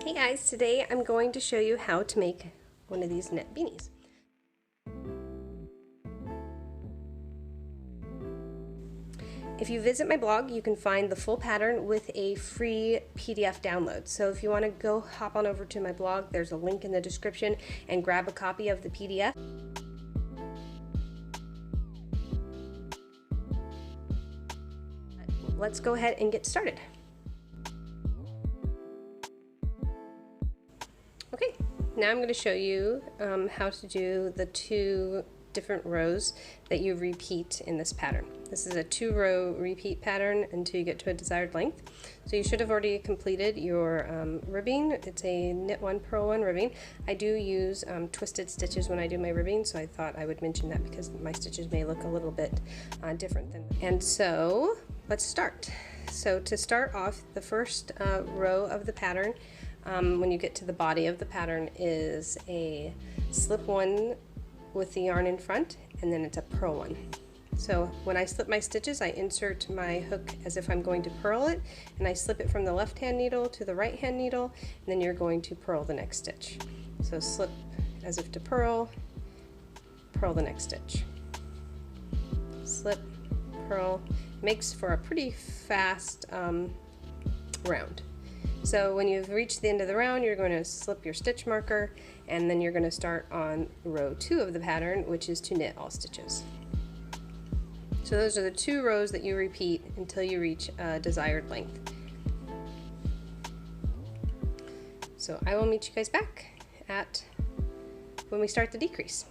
Hey guys, today I'm going to show you how to make one of these knit beanies. If you visit my blog, you can find the full pattern with a free PDF download. So if you want to go hop on over to my blog, there's a link in the description and grab a copy of the PDF. Let's go ahead and get started. Okay, now I'm going to show you how to do the two different rows that you repeat in this pattern. This is a 2-row repeat pattern until you get to a desired length. So you should have already completed your ribbing. It's a knit 1 purl 1 ribbing. I do use twisted stitches when I do my ribbing, so I thought I would mention that because my stitches may look a little bit different than. And so let's start. So to start off, the first row of the pattern, when you get to the body of the pattern, is a slip 1 with the yarn in front, and then it's a purl 1. So when I slip my stitches, I insert my hook as if I'm going to purl it, and I slip it from the left hand needle to the right hand needle, and then you're going to purl the next stitch. So slip as if to purl, purl the next stitch. Slip, purl. Makes for a pretty fast round. So when you've reached the end of the round, you're going to slip your stitch marker, and then you're going to start on row 2 of the pattern, which is to knit all stitches. So those are the 2 rows that you repeat until you reach a desired length. So I will meet you guys back at when we start the decrease.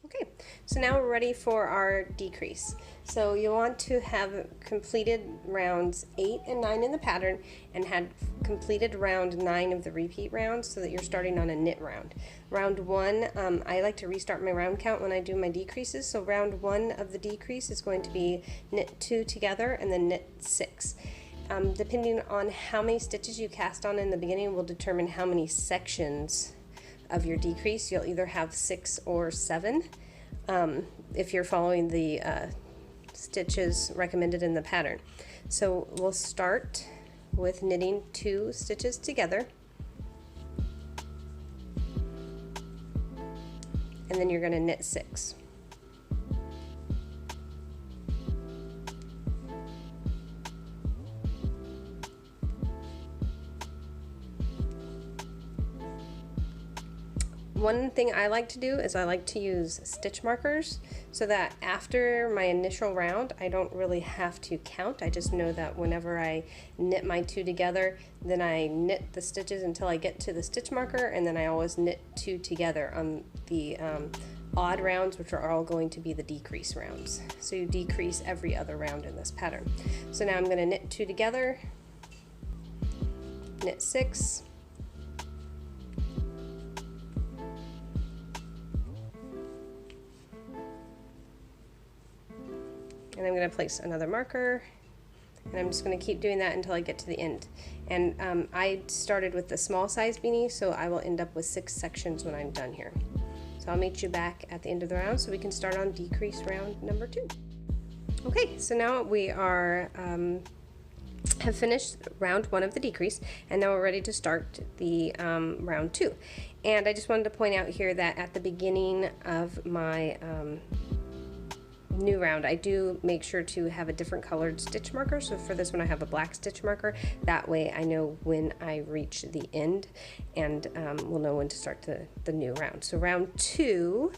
Okay, so now we're ready for our decrease. So you want to have completed rounds 8 and 9 in the pattern and had completed round 9 of the repeat rounds, so that you're starting on a knit round. Round 1, I like to restart my round count when I do my decreases. So round 1 of the decrease is going to be knit 2 together and then knit 6. Depending on how many stitches you cast on in the beginning will determine how many sections of your decrease. You'll either have 6 or 7 if you're following the stitches recommended in the pattern. So we'll start with knitting 2 stitches together, and then you're going to knit 6. One thing I like to do is I like to use stitch markers so that after my initial round I don't really have to count. I just know that whenever I knit my 2 together, then I knit the stitches until I get to the stitch marker, and then I always knit 2 together on the odd rounds, which are all going to be the decrease rounds. So you decrease every other round in this pattern. So now I'm going to knit 2 together, knit 6, and I'm going to place another marker, and I'm just going to keep doing that until I get to the end. And I started with the small size beanie, so I will end up with 6 sections when I'm done here. So I'll meet you back at the end of the round so we can start on decrease round number 2. Okay, so now we are have finished round 1 of the decrease, and now we're ready to start the round 2. And I just wanted to point out here that at the beginning of my new round, I do make sure to have a different colored stitch marker. So for this one I have a black stitch marker. That way I know when I reach the end, and we'll know when to start the new round. So round 2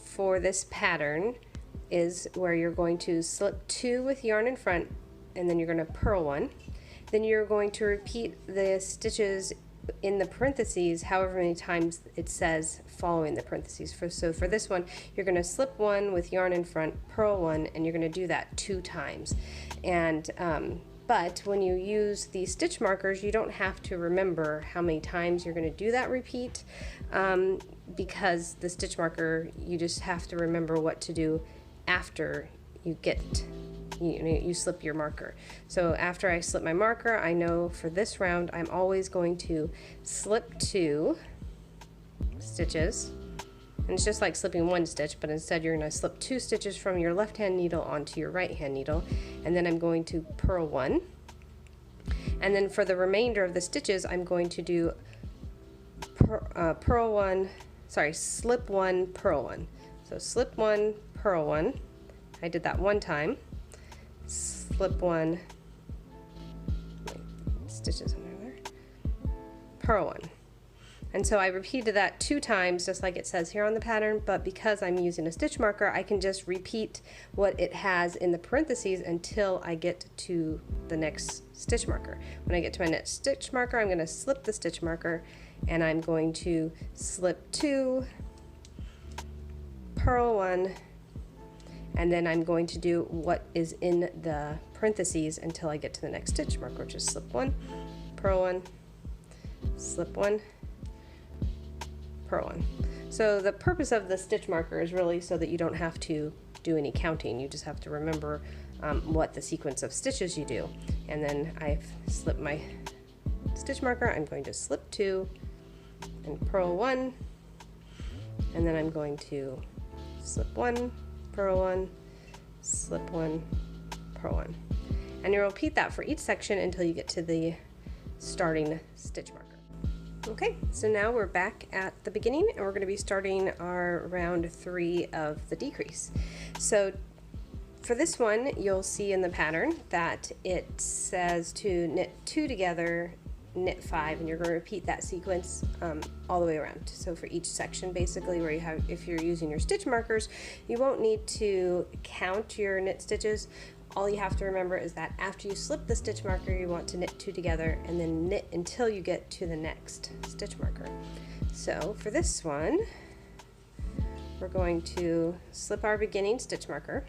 for this pattern is where you're going to slip 2 with yarn in front, and then you're going to purl 1. Then you're going to repeat the stitches in the parentheses however many times it says following the parentheses. So for this one, you're going to slip 1 with yarn in front, purl 1, and you're going to do that 2 times. And but when you use these stitch markers, you don't have to remember how many times you're going to do that repeat, because the stitch marker, you just have to remember what to do after you get you slip your marker. So after I slip my marker, I know for this round I'm always going to slip 2 stitches, And it's just like slipping one stitch, but instead you're going to slip 2 stitches from your left hand needle onto your right hand needle, and then I'm going to purl 1. And then for the remainder of the stitches, I'm going to do slip 1, purl 1. So slip 1, purl 1. I did that one time. Slip 1, stitches under there, purl 1. And so I repeated that 2 times, just like it says here on the pattern, but because I'm using a stitch marker, I can just repeat what it has in the parentheses until I get to the next stitch marker. When I get to my next stitch marker, I'm going to slip the stitch marker, and I'm going to slip 2, purl 1, and then I'm going to do what is in the parentheses until I get to the next stitch marker, which is slip 1, purl 1, slip 1, purl 1. So the purpose of the stitch marker is really so that you don't have to do any counting. You just have to remember what the sequence of stitches you do. And then I've slipped my stitch marker. I'm going to slip 2 and purl 1, and then I'm going to slip 1, purl 1, slip 1, purl 1. And you'll repeat that for each section until you get to the starting stitch marker. Okay, so now we're back at the beginning, and we're going to be starting our round 3 of the decrease. So for this one, you'll see in the pattern that it says to knit 2 together, knit 5, and you're going to repeat that sequence all the way around. So for each section, basically, where you have, if you're using your stitch markers, you won't need to count your knit stitches. All you have to remember is that after you slip the stitch marker, you want to knit 2 together and then knit until you get to the next stitch marker. So for this one, we're going to slip our beginning stitch marker,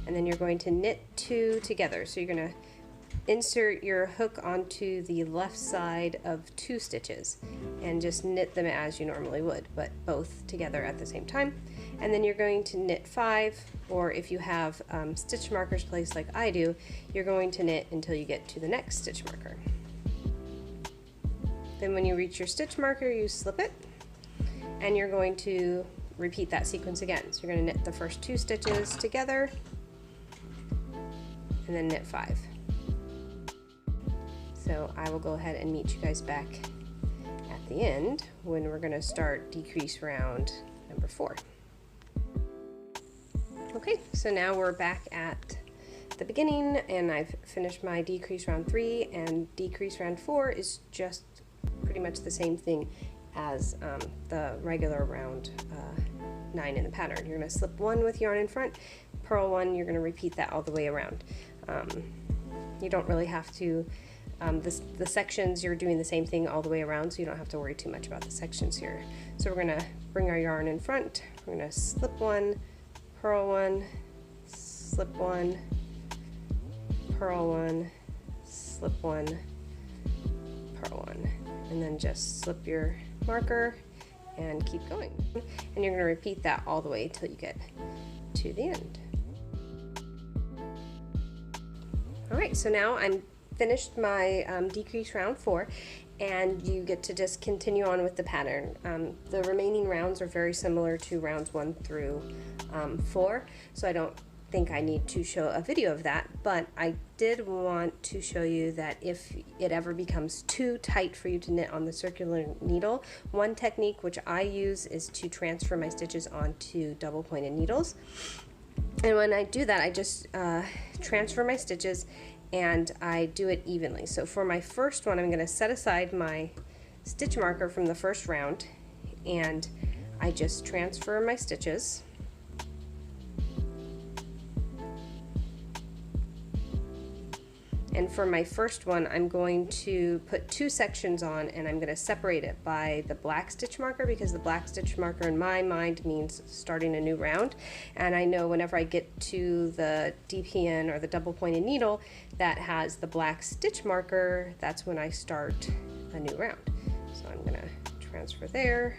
and then you're going to knit 2 together. So you're going to insert your hook onto the left side of 2 stitches and just knit them as you normally would, but both together at the same time. And then you're going to knit 5, or if you have stitch markers placed like I do, you're going to knit until you get to the next stitch marker. Then when you reach your stitch marker, you slip it, and you're going to repeat that sequence again. So you're going to knit the first 2 stitches together and then knit 5. So I will go ahead and meet you guys back at the end when we're going to start decrease round number 4. Okay, so now we're back at the beginning, and I've finished my decrease round 3, and decrease round 4 is just pretty much the same thing as the regular round 9 in the pattern. You're going to slip 1 with yarn in front, purl 1, you're going to repeat that all the way around. You don't really have to, the sections, you're doing the same thing all the way around, so you don't have to worry too much about the sections here. So we're going to bring our yarn in front, we're going to slip 1, purl 1, slip 1, purl 1, slip 1, purl 1, and then just slip your marker and keep going. And you're going to repeat that all the way till you get to the end. Alright, so now I'm finished my decrease round 4, and you get to just continue on with the pattern. The remaining rounds are very similar to rounds 1 through 4, so I don't think I need to show a video of that, but I did want to show you that if it ever becomes too tight for you to knit on the circular needle, one technique which I use is to transfer my stitches onto double pointed needles. And when I do that, I just transfer my stitches and I do it evenly. So for my first one, I'm going to set aside my stitch marker from the first round, and I just transfer my stitches. And for my first one, I'm going to put 2 sections on, and I'm going to separate it by the black stitch marker, because the black stitch marker in my mind means starting a new round. And I know whenever I get to the DPN, or the double pointed needle, that has the black stitch marker, that's when I start a new round. So I'm going to transfer there,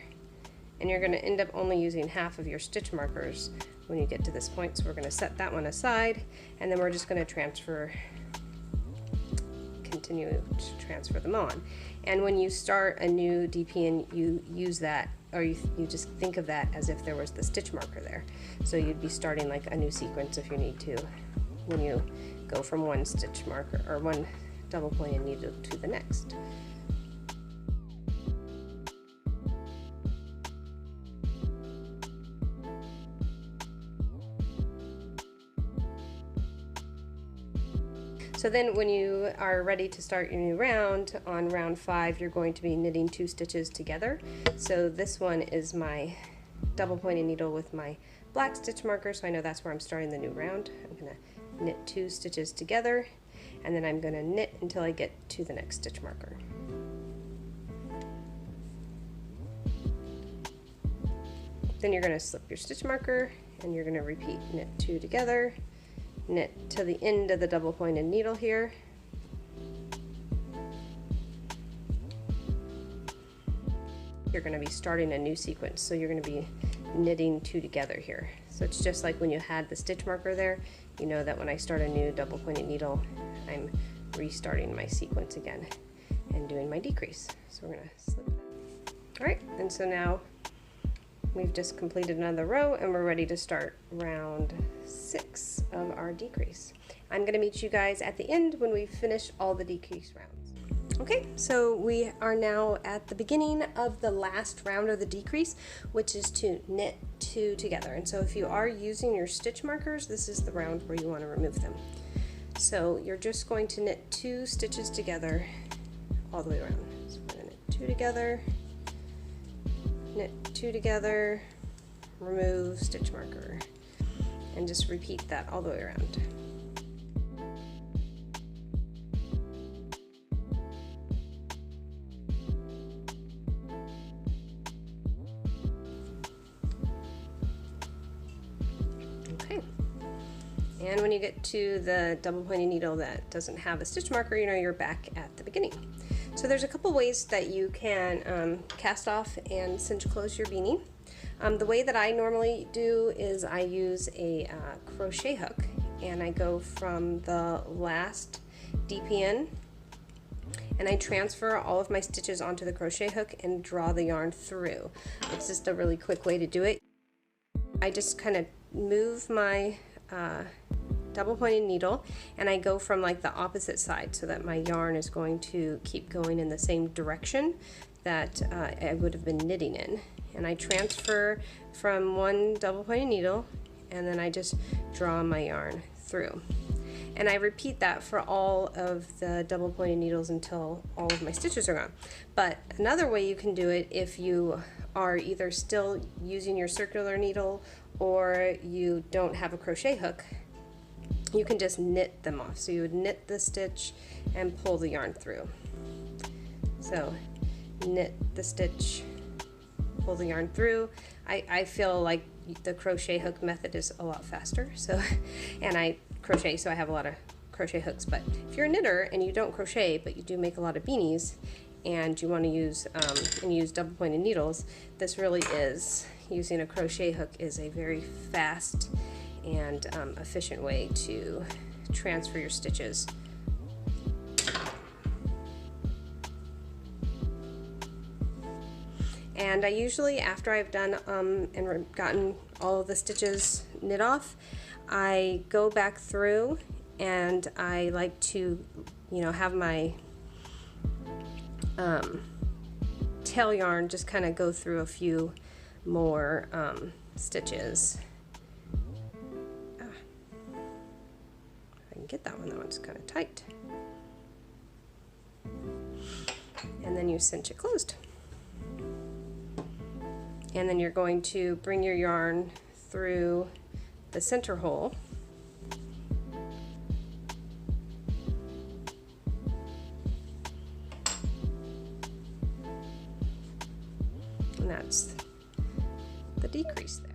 and you're going to end up only using half of your stitch markers when you get to this point. So we're going to set that one aside, and then we're just going to continue to transfer them on. And when you start a new DPN, you use that, or you just think of that as if there was the stitch marker there. So you'd be starting like a new sequence if you need to, when you go from one stitch marker or one double pointed needle to the next. So then when you are ready to start your new round, on round 5 you're going to be knitting 2 stitches together. So this one is my double pointed needle with my black stitch marker, so I know that's where I'm starting the new round. I'm going to knit 2 stitches together, and then I'm going to knit until I get to the next stitch marker. Then you're going to slip your stitch marker and you're going to repeat knit 2 together, knit to the end of the double pointed needle here, you're going to be starting a new sequence, so you're going to be knitting 2 together here. So it's just like when you had the stitch marker there, you know that when I start a new double pointed needle, I'm restarting my sequence again and doing my decrease. So we're going to slip that. Alright, and so now we've just completed another row and we're ready to start round 6 of our decrease. I'm going to meet you guys at the end when we finish all the decrease rounds. Okay, so we are now at the beginning of the last round of the decrease, which is to knit 2 together. And so if you are using your stitch markers, this is the round where you want to remove them. So you're just going to knit 2 stitches together all the way around. So we're going to knit 2 together, knit 2 together, remove stitch marker, and just repeat that all the way around. Okay, and when you get to the double pointed needle that doesn't have a stitch marker, you know you're back at the beginning. So there's a couple ways that you can cast off and cinch close your beanie. The way that I normally do is I use a crochet hook, and I go from the last DPN and I transfer all of my stitches onto the crochet hook and draw the yarn through. It's just a really quick way to do it. I just kind of move my double pointed needle and I go from like the opposite side so that my yarn is going to keep going in the same direction that I would have been knitting in. And I transfer from one double pointed needle and then I just draw my yarn through. And I repeat that for all of the double pointed needles until all of my stitches are gone. But another way you can do it, if you are either still using your circular needle or you don't have a crochet hook, you can just knit them off. So you would knit the stitch and pull the yarn through. So knit the stitch, pull the yarn through. I feel like the crochet hook method is a lot faster, so, and I crochet, so I have a lot of crochet hooks. But if you're a knitter and you don't crochet but you do make a lot of beanies and you want to use double pointed needles, this really is, using a crochet hook is a very fast and efficient way to transfer your stitches. And I usually, after I've done and gotten all of the stitches knit off, I go back through and I like to, you know, have my tail yarn just kind of go through a few more stitches. I can get that one, that one's kind of tight. And then you cinch it closed. And then you're going to bring your yarn through the center hole. And that's the decrease there.